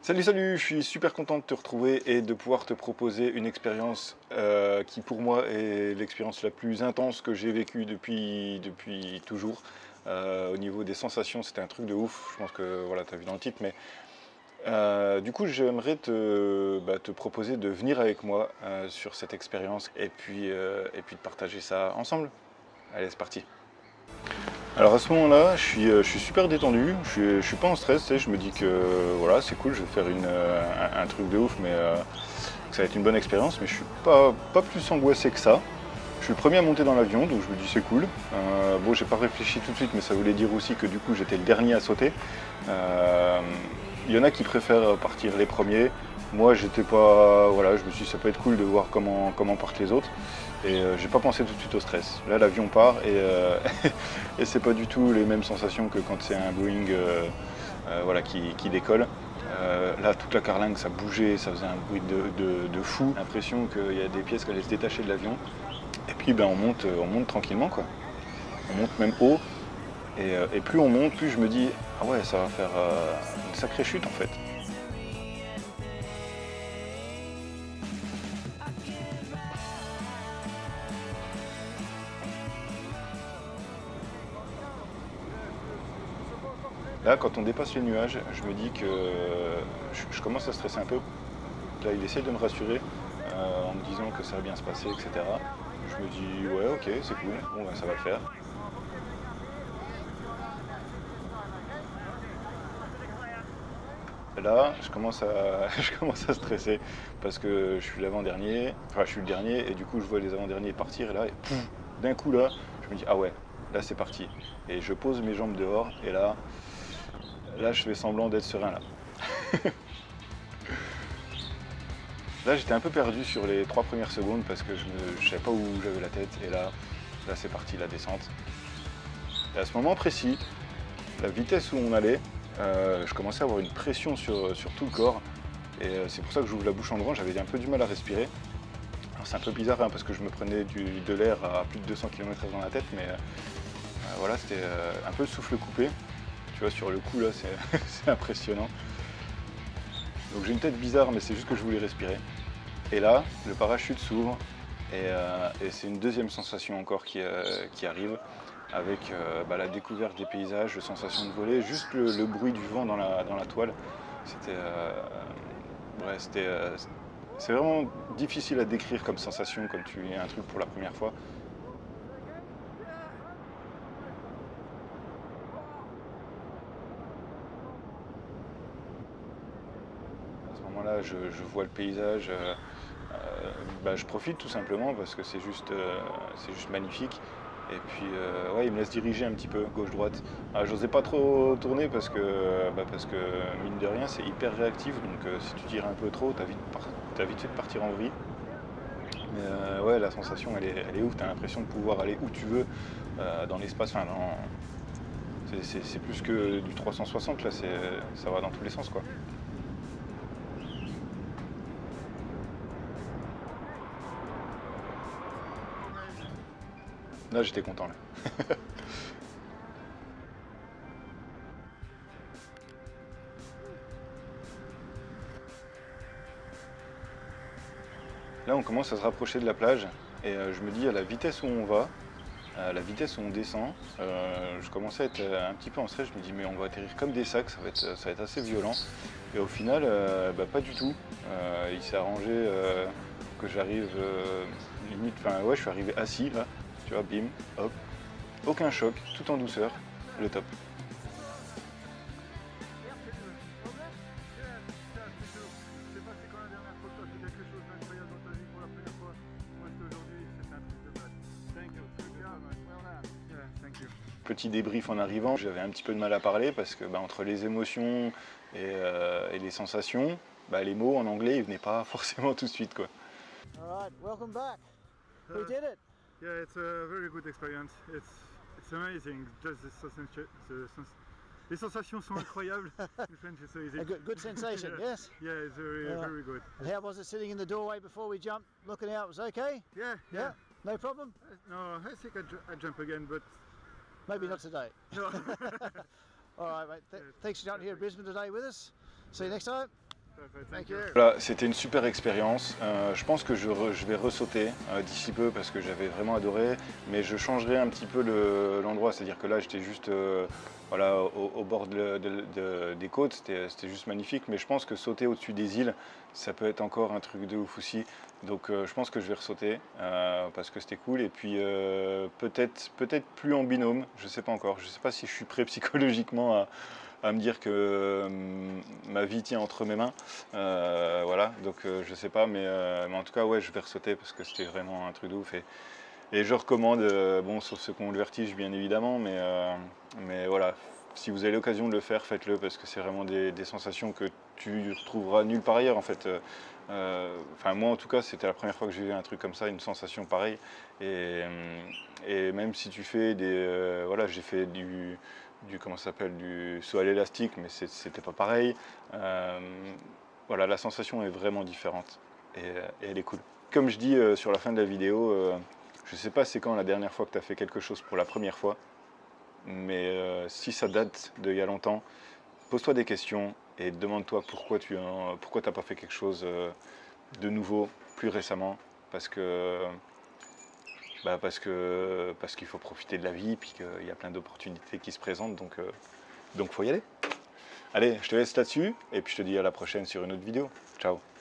Salut, salut, je suis super content de te retrouver et de pouvoir te proposer une expérience qui pour moi est l'expérience la plus intense que j'ai vécue depuis toujours. Au niveau des sensations, c'était un truc de ouf, je pense que voilà, tu as vu dans le titre, mais du coup j'aimerais te proposer de venir avec moi sur cette expérience et puis de partager ça ensemble. Allez, c'est parti. Alors à ce moment-là, je suis super détendu, je suis pas en stress, tu sais, je me dis que voilà, c'est cool, je vais faire un truc de ouf, mais que ça va être une bonne expérience, mais je suis pas plus angoissé que ça. Je suis le premier à monter dans l'avion, donc je me dis c'est cool. Bon, j'ai pas réfléchi tout de suite, mais ça voulait dire aussi que du coup j'étais le dernier à sauter. Il y en a qui préfèrent partir les premiers. Moi, j'étais pas, voilà, je me suis dit ça peut être cool de voir comment partent les autres. Et j'ai pas pensé tout de suite au stress. Là, l'avion part et c'est pas du tout les mêmes sensations que quand c'est un Boeing voilà, qui décolle. Là, toute la carlingue, ça bougeait, ça faisait un bruit de fou. L'impression qu'il y a des pièces qui allaient se détacher de l'avion. Et puis, ben, on monte tranquillement, quoi. On monte même haut. Et plus on monte, plus je me dis, ah ouais, ça va faire une sacrée chute, en fait. Là, quand on dépasse les nuages, je me dis que je commence à stresser un peu. Là, il essaie de me rassurer en me disant que ça va bien se passer, etc. Je me dis, ouais, ok, c'est cool, bon, ben, ça va le faire. Là, je commence à stresser parce que je suis l'avant-dernier, enfin, je suis le dernier, et du coup, je vois les avant-derniers partir, et là, et pouf, d'un coup, là, je me dis, ah ouais, là, c'est parti. Et je pose mes jambes dehors, et là, je fais semblant d'être serein, là. Là, j'étais un peu perdu sur les 3 premières secondes parce que je savais pas où j'avais la tête. Et là c'est parti, la descente. Et à ce moment précis, la vitesse où on allait, je commençais à avoir une pression sur tout le corps. Et c'est pour ça que j'ouvre la bouche en grand, j'avais un peu du mal à respirer. Alors c'est un peu bizarre hein, parce que je me prenais de l'air à plus de 200 km/h dans la tête, mais voilà, c'était un peu le souffle coupé. Tu vois, sur le coup là, c'est impressionnant. Donc j'ai une tête bizarre, mais c'est juste que je voulais respirer. Et là, le parachute s'ouvre et c'est une deuxième sensation encore qui arrive avec la découverte des paysages, la sensation de voler, juste le bruit du vent dans la toile. C'était, ouais, c'est vraiment difficile à décrire comme sensation quand tu es un truc pour la première fois. À ce moment-là, je vois le paysage. Je profite tout simplement parce que c'est juste magnifique. Et puis, ouais, il me laisse diriger un petit peu gauche-droite. J'osais pas trop tourner parce que mine de rien, c'est hyper réactif. Donc, si tu tires un peu trop, t'as vite fait de partir en vrille. Mais ouais, la sensation, elle est ouf. T'as l'impression de pouvoir aller où tu veux dans l'espace. Enfin, c'est plus que du 360 là. Ça va dans tous les sens, quoi. Là, j'étais content là. Là, on commence à se rapprocher de la plage et je me dis à la vitesse où on va, à la vitesse où on descend, je commençais à être un petit peu en stress. Je me dis mais on va atterrir comme des sacs, ça va être assez violent. Et au final, pas du tout. Il s'est arrangé que j'arrive limite, enfin ouais, je suis arrivé assis là, tu vois, bim, hop, aucun choc, tout en douceur, le top. Petit débrief en arrivant, j'avais un petit peu de mal à parler parce que entre les émotions et les sensations, les mots en anglais ils venaient pas forcément tout de suite quoi. All right, welcome back. We did it. Yeah, it's a very good experience. It's amazing. Just les sensations sont incroyables. In French, it's so easy. A good sensation, Yeah. yes? Yeah, it's very good. And how was it sitting in the doorway before we jumped, looking out? Was okay? Yeah. No problem? No, I think I jump again, but Maybe not today. no. All right, mate. Thanks for jumping here at Brisbane today with us. See you next time. Perfect, Thank thank you. you. Voilà, c'était une super expérience. Je pense que je vais ressauter d'ici peu parce que j'avais vraiment adoré, mais je changerai un petit peu l'endroit. C'est-à-dire que là, j'étais juste voilà, au bord des côtes, c'était juste magnifique. Mais je pense que sauter au-dessus des îles, ça peut être encore un truc de ouf aussi. Donc je pense que je vais ressauter parce que c'était cool. Et puis peut-être plus en binôme, je sais pas encore. Je sais pas si je suis prêt psychologiquement à me dire que ma vie tient entre mes mains. Voilà, donc je sais pas, mais en tout cas, ouais, je vais ressauter parce que c'était vraiment un truc de ouf. Et je recommande, bon, sauf ceux qui ont le vertige, bien évidemment, mais voilà, si vous avez l'occasion de le faire, faites-le parce que c'est vraiment des sensations que tu retrouveras nulle part ailleurs en fait. Enfin, moi en tout cas, c'était la première fois que j'ai eu un truc comme ça, une sensation pareille. Et même si tu fais voilà, j'ai fait comment ça s'appelle, du saut à l'élastique, mais c'était pas pareil. Voilà, la sensation est vraiment différente et elle est cool. Comme je dis sur la fin de la vidéo, je sais pas c'est quand la dernière fois que tu as fait quelque chose pour la première fois, mais si ça date d'il y a longtemps, pose-toi des questions et demande-toi pourquoi t'as pas fait quelque chose de nouveau plus récemment, parce que parce qu'il faut profiter de la vie, puis qu'il y a plein d'opportunités qui se présentent, donc faut y aller. Allez, je te laisse là-dessus, et puis je te dis à la prochaine sur une autre vidéo. Ciao.